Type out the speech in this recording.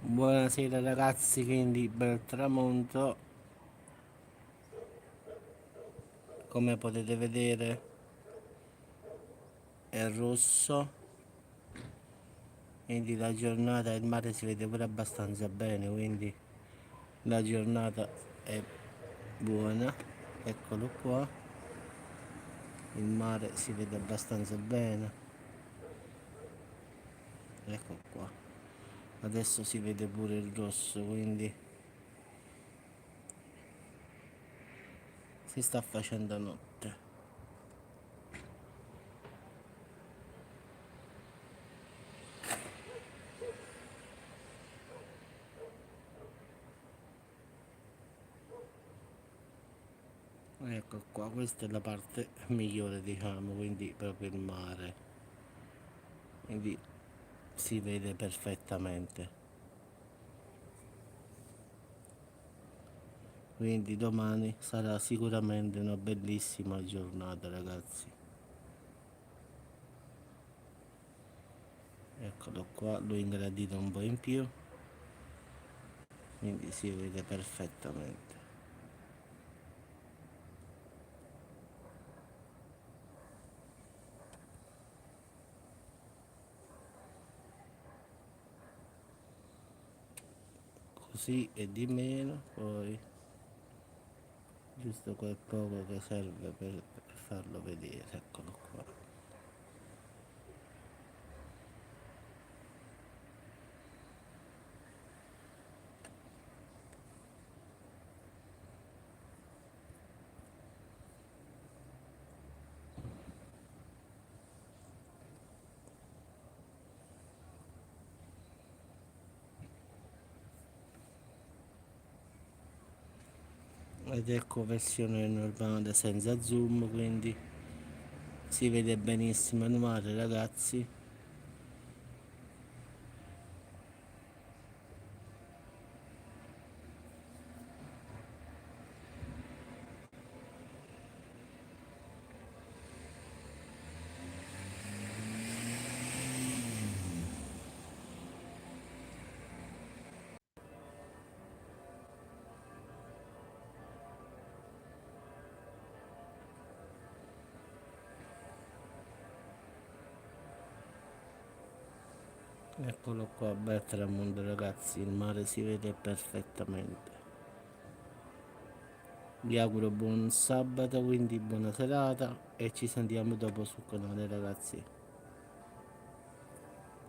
Buonasera ragazzi, quindi bel tramonto, come potete vedere è rosso, quindi la giornata, il mare si vede pure abbastanza bene, quindi la giornata è buona. Eccolo qua, il mare si vede abbastanza bene, ecco qua. Adesso si vede pure il rosso, quindi si sta facendo notte. Ecco qua, questa è la parte migliore, diciamo, quindi proprio il mare, quindi si vede perfettamente. Quindi domani sarà sicuramente una bellissima giornata ragazzi. Eccolo qua, l'ho ingrandito un po' in più, quindi si vede perfettamente. Così e di meno, poi giusto quel poco che serve per farlo vedere. Eccolo qua. Ed ecco versione normale senza zoom, quindi si vede benissimo il mare ragazzi. Eccolo qua, bel tramonto ragazzi, il mare si vede perfettamente. Vi auguro buon sabato, quindi buona serata e ci sentiamo dopo sul canale ragazzi.